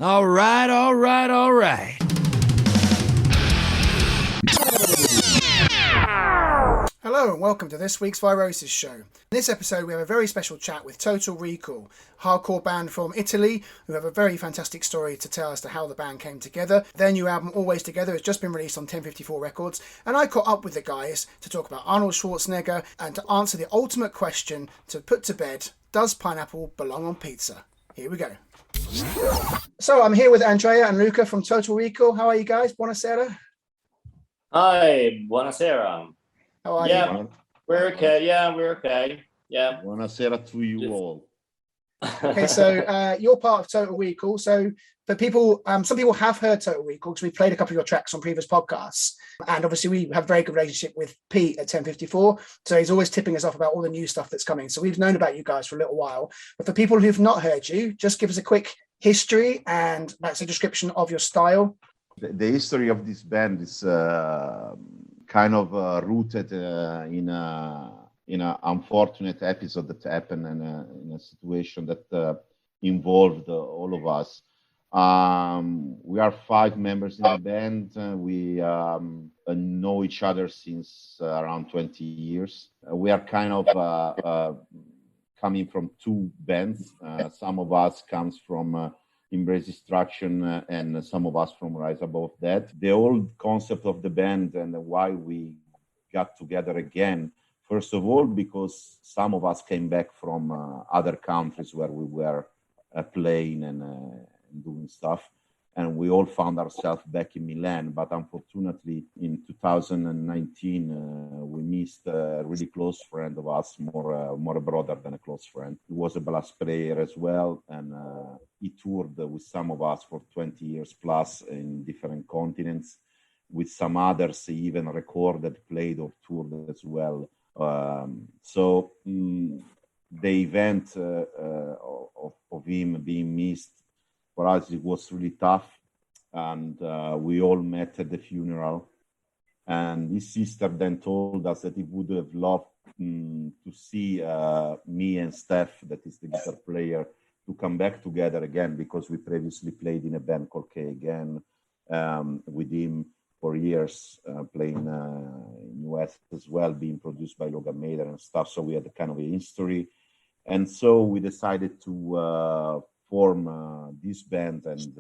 All right, all right, all right. Hello and welcome to this week's Virosis Show. In this episode we have a very special chat with Total Recall, a hardcore band from Italy who have a very fantastic story to tell as to how the band came together. Their new album Always Together has just been released on 1054 Records, and I caught up with the guys to talk about Arnold Schwarzenegger and to answer the ultimate question to put to bed: does pineapple belong on pizza? Here we go. So I'm here with Andrea and Luca from Total Recall. How are you guys? Buonasera. Hi, buonasera. How are you? We're okay. Yeah, we're okay. Yeah. Buonasera to you all. Okay, so you're part of Total Recall. So for people, some people have heard Total Recall because we played a couple of your tracks on previous podcasts. And obviously we have a very good relationship with Pete at 1054. So he's always tipping us off about all the new stuff that's coming. So we've known about you guys for a little while. But for people who've not heard you, just give us a quick history and that's a description of your style. The history of this band is kind of rooted in an unfortunate episode that happened in a situation that involved all of us. We are 5 members in the band. We know each other since around 20 years. We are kind of coming from 2 bands. Some of us comes from Embrace Destruction and some of us from Rise Above That. The old concept of the band and why we got together again, first of all, because some of us came back from other countries where we were playing and doing stuff. And we all found ourselves back in Milan. But unfortunately, in 2019, we missed a really close friend of us, more a brother than a close friend. He was a bass player as well. And he toured with some of us for 20 years plus in different continents. With some others, he even recorded, played or toured as well. So the event of him being missed, for us, it was really tough, and we all met at the funeral. And his sister then told us that he would have loved to see me and Steph, that is the guitar player, to come back together again, because we previously played in a band called K again with him for years, playing in US as well, being produced by Logan Mader and stuff. So we had a kind of a history. And so we decided to form this band, and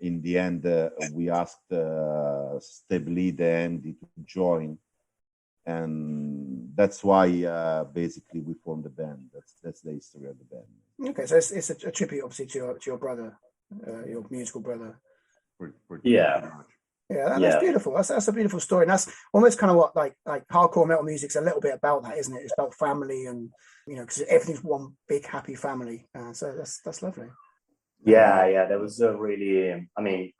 in the end we asked Steve Lead and Andy to join, and that's why basically we formed the band. That's the history of the band. Okay, so it's a tribute obviously to your brother, your musical brother. Pretty Yeah. much. Yeah, that's beautiful. That's a beautiful story, and that's almost kind of what like hardcore metal music's a little bit about that, isn't it? It's about family, and because everything's one big happy family. So that's lovely. Yeah. That was a really. I mean,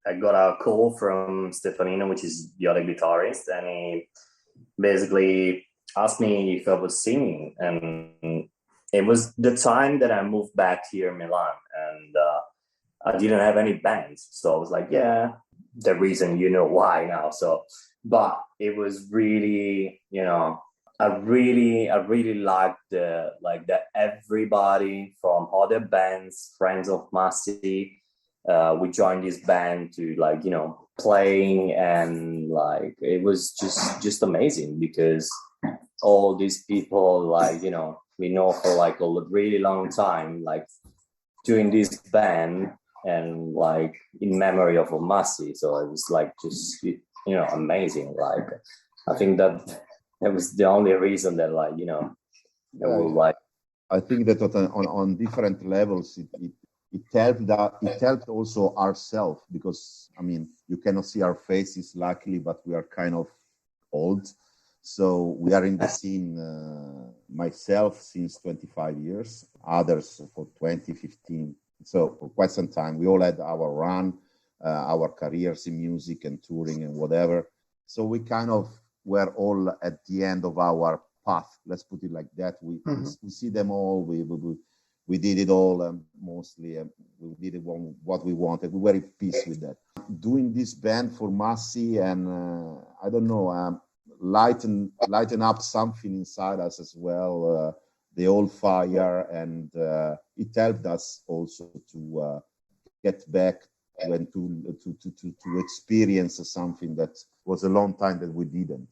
I got a call from Stefanino, which is the other guitarist, and he basically asked me if I was singing, and it was the time that I moved back here in Milan, and I didn't have any bands, so I was like, yeah. The reason why now. So, but it was really, I really liked the everybody from other bands, friends of Massi. We joined this band to playing, and it was just amazing, because all these people we know for a really long time, doing this band. And in memory of Massi, so it was just amazing. I think that was the only reason that I think that on different levels it helped also ourselves, because I mean you cannot see our faces luckily, but we are kind of old, so we are in the scene. Myself since 25 years, others for 20-15. So for quite some time, we all had our run, our careers in music and touring and whatever. So we kind of were all at the end of our path. Let's put it like that. We see them all. We did it all mostly. We did it what we wanted. We were at peace with that. Doing this band for Massi and I don't know, lighten up something inside us as well. The old fire, and it helped us also to get back and to experience something that was a long time that we didn't.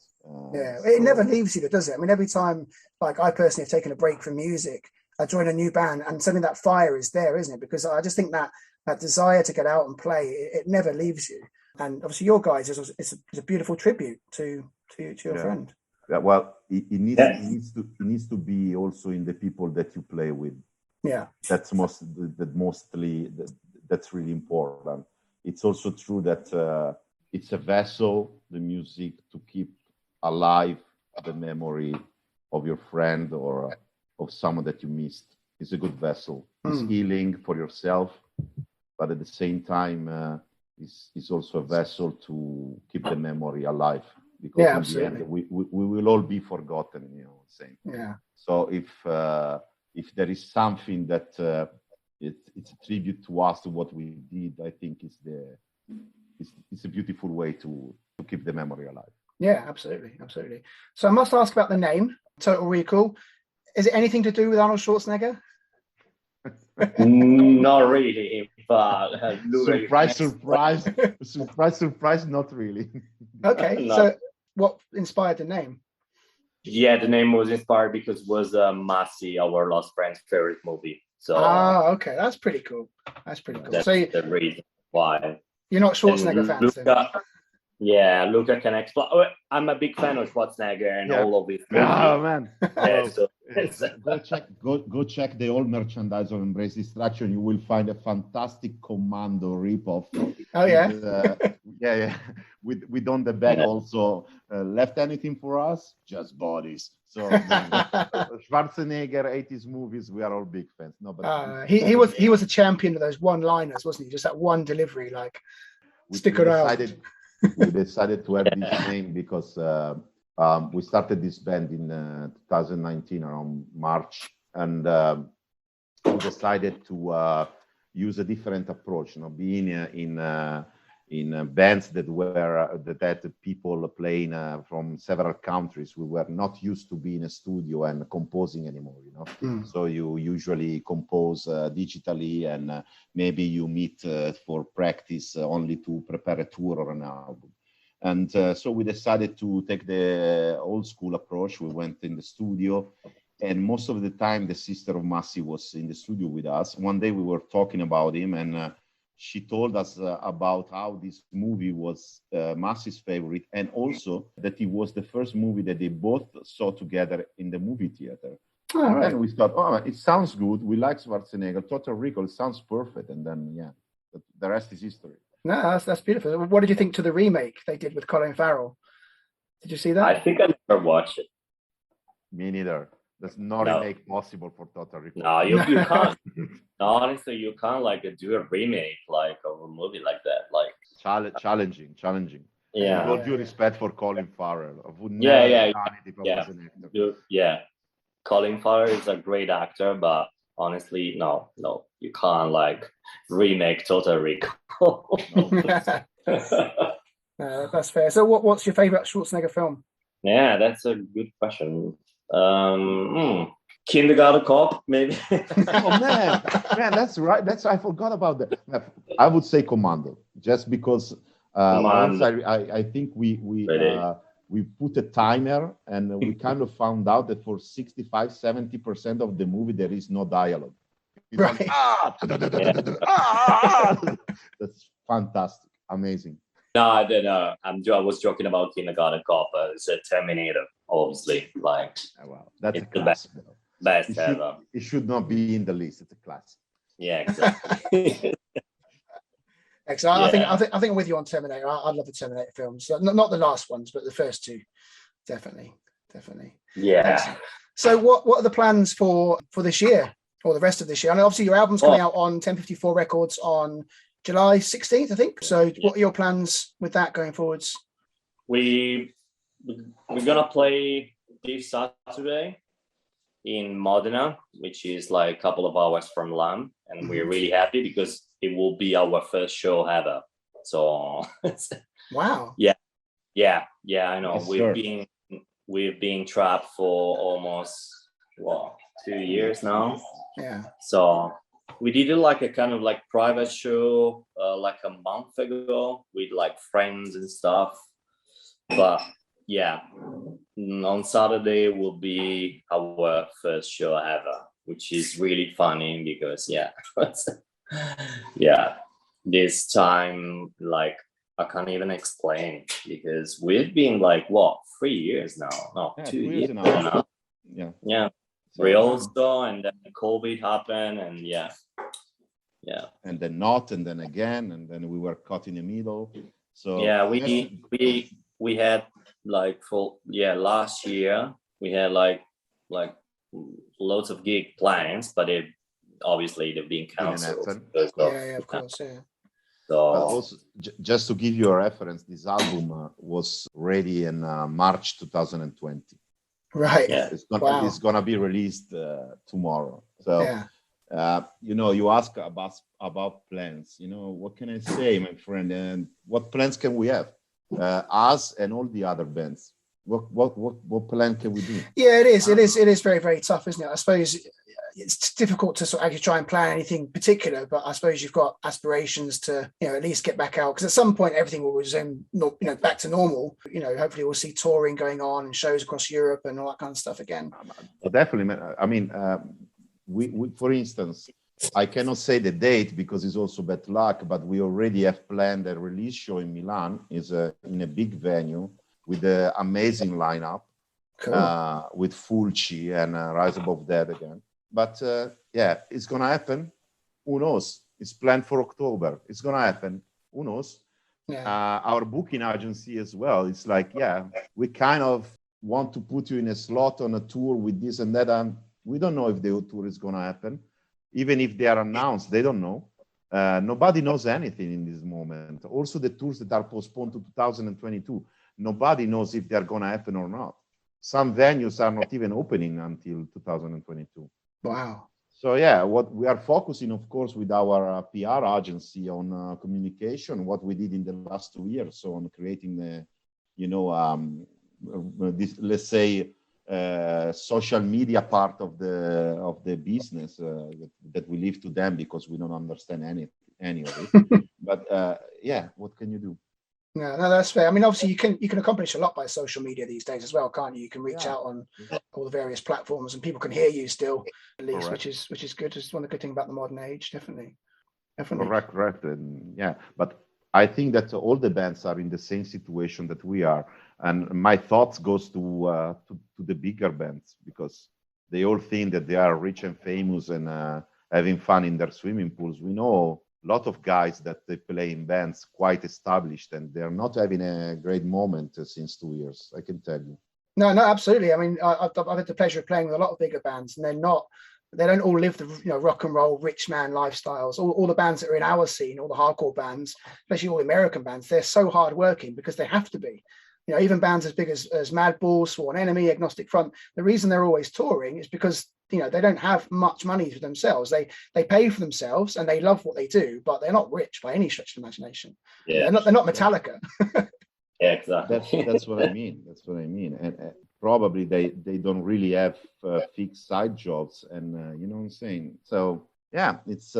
It never leaves you, does it? I mean, every time, like I personally have taken a break from music, I join a new band, and suddenly that fire is there, isn't it? Because I just think that desire to get out and play, it never leaves you. And obviously, your guys is a beautiful tribute to your friend. Yeah, well, it needs to be also in the people that you play with. Yeah, that's that's really important. It's also true that it's a vessel, the music, to keep alive the memory of your friend or of someone that you missed. It's a good vessel. It's healing for yourself, but at the same time, it's also a vessel to keep the memory alive. Because in the end, we will all be forgotten, same. Yeah. So if there is something that it's a tribute to us, to what we did, I think it's a beautiful way to keep the memory alive. Yeah, absolutely. So I must ask about the name, Total Recall. Is it anything to do with Arnold Schwarzenegger? Not really, but surprise, not really. Okay, No. So what inspired the name? Yeah, the name was inspired because it was Massey, our lost friend's favorite movie. So okay, that's pretty cool. That's So the reason why. You're not Schwarzenegger fans, then? Yeah, Luca can explain. I'm a big fan of Schwarzenegger and all of his movies. Oh man! So, go check the old merchandise of Embrace Destruction. You will find a fantastic Commando ripoff. Oh yeah, yeah. With on the back also left anything for us? Just bodies. So Schwarzenegger 80s movies, we are all big fans. No, but he was a champion of those one-liners, wasn't he? Just that one delivery, like stick around. We decided to have this name because we started this band in 2019 around March, and we decided to use a different approach. Being in bands that had people playing from several countries, we were not used to being in a studio and composing anymore. So you usually compose digitally, and maybe you meet for practice only to prepare a tour or an album. And so we decided to take the old school approach. We went in the studio, and most of the time the sister of Massey was in the studio with us. One day we were talking about him, and she told us about how this movie was Massey's favorite, and also that it was the first movie that they both saw together in the movie theater. And we thought, it sounds good. We like Schwarzenegger. Total Recall, it sounds perfect. And then, the rest is history. No, that's beautiful. What did you think to the remake they did with Colin Farrell? Did you see that? I think I never watched it. Me neither. There's no remake possible for Total Recall. No, you can't. Honestly, you can't do a remake of a movie like that. Challenging. Yeah. With all due respect for Colin Farrell, I would never have done it if I was an actor. Yeah. Colin Farrell is a great actor, but honestly, no, you can't remake Total Recall. That's fair. So, what's your favorite Schwarzenegger film? Yeah, that's a good question. Kindergarten Cop, maybe. Oh man, that's right. I forgot about that. I would say Commando, just because once I think we put a timer, and we kind of found out that for 65-70% of the movie there is no dialogue. Right. That's fantastic, amazing. No, I was joking about Kindergarten Cop. It's a Terminator, obviously. Wow, that's a classic. Best ever. It should not be in the list. It's a classic. Yeah, exactly. Excellent. I think I'm with you on Terminator. I love the Terminator films. Not the last ones, but the first two, definitely. Yeah. Excellent. So, what are the plans for this year or the rest of this year? I know obviously your album's coming out on 1054 Records on July 16th, I think. So, what are your plans with that going forwards? We're gonna play this Saturday in Modena, which is a couple of hours from Lam, and we're really happy because it will be our first show ever. So wow. Yeah, I know. Yes, we've been trapped for almost 2 years now. Yeah. So we did it like a kind of like private show like a month ago with like friends and stuff. But yeah, on Saturday will be our first show ever, which is really funny because yeah, this time like I can't even explain because we've been like 3 years now, no, 2 years now. Yeah. Real and then COVID happened, and yeah, and then not, and then again, and then we were caught in the middle. So yeah, we had like last year we had like loads of gig plans, but they've been cancelled. Of course, yeah. So also, just to give you a reference, this album was ready in March 2020. Right. Yeah. It's gonna be released tomorrow. So you ask about plans. What can I say, my friend? And what plans can we have? Us and all the other bands. What plan can we do? Yeah, it is very, very tough, isn't it? I suppose it's difficult to sort of actually try and plan anything particular, but I suppose you've got aspirations to, at least get back out, because at some point everything will resume, back to normal. Hopefully we'll see touring going on and shows across Europe and all that kind of stuff again. Definitely. I mean, we for instance, I cannot say the date because it's also bad luck, but we already have planned a release show in Milan. Is in a big venue with an amazing lineup, cool. With Fulci and Rise Above Dead again. But it's going to happen. Who knows? It's planned for October. It's going to happen. Who knows? Yeah. Our booking agency as well. It's like, we kind of want to put you in a slot on a tour with this and that. And we don't know if the tour is going to happen. Even if they are announced, they don't know. Nobody knows anything in this moment. Also, the tours that are postponed to 2022, nobody knows if they're going to happen or not. Some venues are not even opening until 2022. Wow. So what we are focusing, of course, with our PR agency on communication, what we did in the last 2 years, so on creating this, let's say, social media part of the business that we leave to them because we don't understand any of it. But what can you do? No, that's fair. I mean, obviously you can accomplish a lot by social media these days as well, can't you? You can reach out on all the various platforms and people can hear you still, at least, which is good. It's one of the good things about the modern age, definitely. Correct. And but I think that all the bands are in the same situation that we are. And my thoughts goes to the bigger bands because they all think that they are rich and famous and having fun in their swimming pools. We know a lot of guys that they play in bands quite established and they're not having a great moment since 2 years, I can tell you. No, absolutely. I mean, I've had the pleasure of playing with a lot of bigger bands, and they don't all live the rock and roll rich man lifestyles. All the bands that are in our scene, all the hardcore bands, especially all the American bands, they're so hard working because they have to be. Even bands as big as Madball, Sworn Enemy, Agnostic Front, the reason they're always touring is because they don't have much money for themselves. They pay for themselves and they love what they do, but they're not rich by any stretch of the imagination. Yeah, they're not Metallica. Yeah, exactly. That's what I mean. And probably they don't really have fixed side jobs, and you know what I'm saying. So it's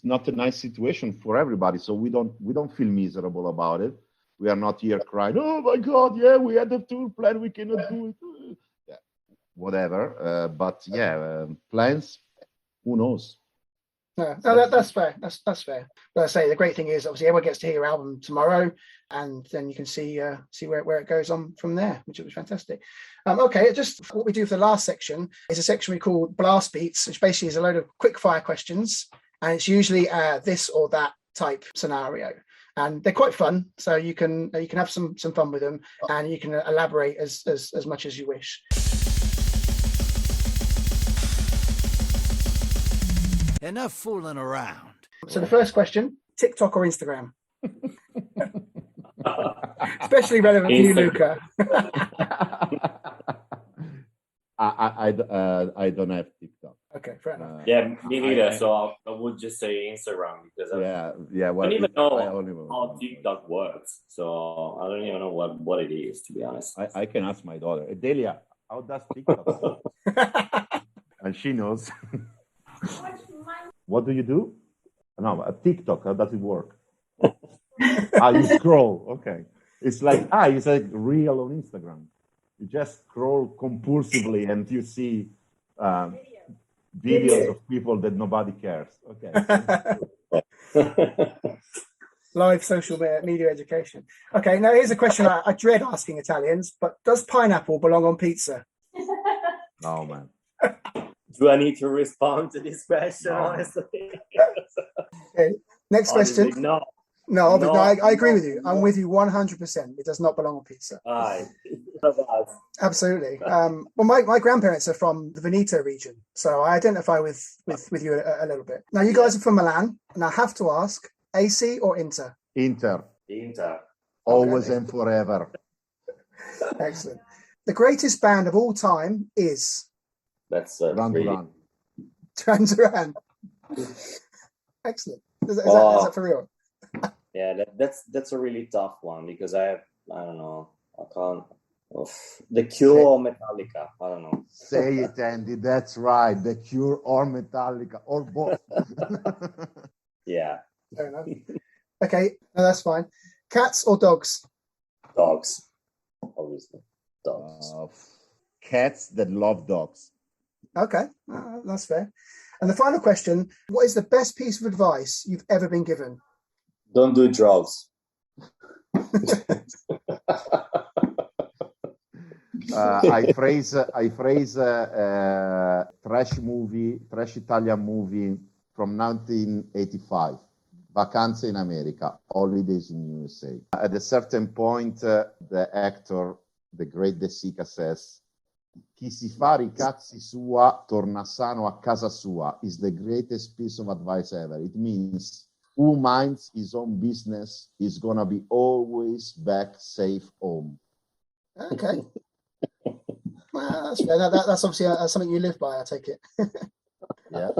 not a nice situation for everybody. So we don't feel miserable about it. We are not here crying, oh my God, we had a tour plan, we cannot do it. Whatever. But plans, who knows? No, that's fair. That's fair. But I say the great thing is obviously everyone gets to hear your album tomorrow, and then you can see where it goes on from there, which was fantastic. Okay, just what we do for the last section is a section we call Blast Beats, which basically is a load of quick fire questions, and it's usually this or that type scenario. And they're quite fun, so you can have some fun with them, and you can elaborate as much as you wish. Enough fooling around. So the first question: TikTok or Instagram? Especially relevant to you, Luca. I don't have TikTok. Okay, fair enough. Me neither. So I would just say Instagram because I don't even know how TikTok works. So I don't even know what it is, to be honest. I can ask my daughter, Delia, how does TikTok work? And she knows. What do you do? No, a TikTok. How does it work? You scroll. Okay. It's like real on Instagram. You just scroll compulsively and you see videos of people that nobody cares. Okay. Live social media education. Okay, now here's a question I dread asking Italians, but does pineapple belong on pizza? No, man. Do I need to respond to this question, No. honestly? Okay, next question. Honestly, no. No, but No, no, I agree with you. no. I'm with you 100%. It does not belong on pizza. Aye. Absolutely. Well, my grandparents are from the Veneto region, so I identify with you a little bit. Now, you guys are from Milan, and I have to ask, AC or Inter? Inter. Inter. Always and forever. Excellent. The greatest band of all time is That's Duran really... Duran. Duran Duran. Excellent. Is that for real? Yeah, that's a really tough one because I don't know. I can't. The Cure or Metallica. I don't know. Say it, Andy. That's right. The Cure or Metallica or both. Yeah. Fair enough. Okay, no, that's fine. Cats or dogs? Dogs. Obviously. Dogs. Cats that love dogs. Okay, that's fair. And the final question, what is the best piece of advice you've ever been given? Don't do drugs. I phrase trash Italian movie from 1985, Vacanze in America, Holidays in USA. At a certain point, the actor, the great De Sica, says, "Chi si fa i cazzi sua torna sano a casa sua" is the greatest piece of advice ever. It means who minds his own business is gonna be always back safe home. Okay. Well, that's fair. That's obviously something you live by, I take it. Yeah.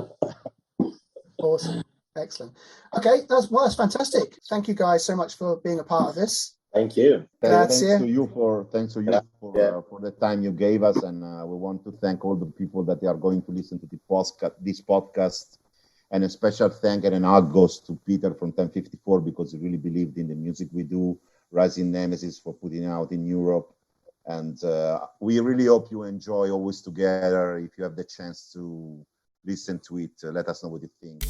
Awesome. Excellent. Okay, that's fantastic. Thank you guys so much for being a part of this. Thank you. Thanks to you for the time you gave us, and we want to thank all the people that are going to listen to this podcast. And a special thank and an hug goes to Peter from 1054 because he really believed in the music we do. Rising Nemesis for putting it out in Europe. And we really hope you enjoy Always Together. If you have the chance to listen to it, let us know what you think.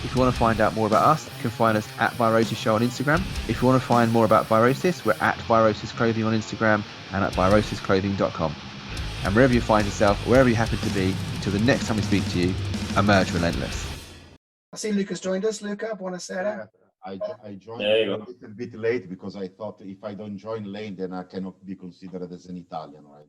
If you want to find out more about us, you can find us at Virosis Show on Instagram. If you want to find more about Virosis, we're at Virosis Clothing on Instagram and at virosisclothing.com. And wherever you find yourself, wherever you happen to be, until the next time we speak to you, emerge relentless. I see Luca's joined us. Luca, buonasera. I joined a little bit late because I thought if I don't join late, then I cannot be considered as an Italian, right?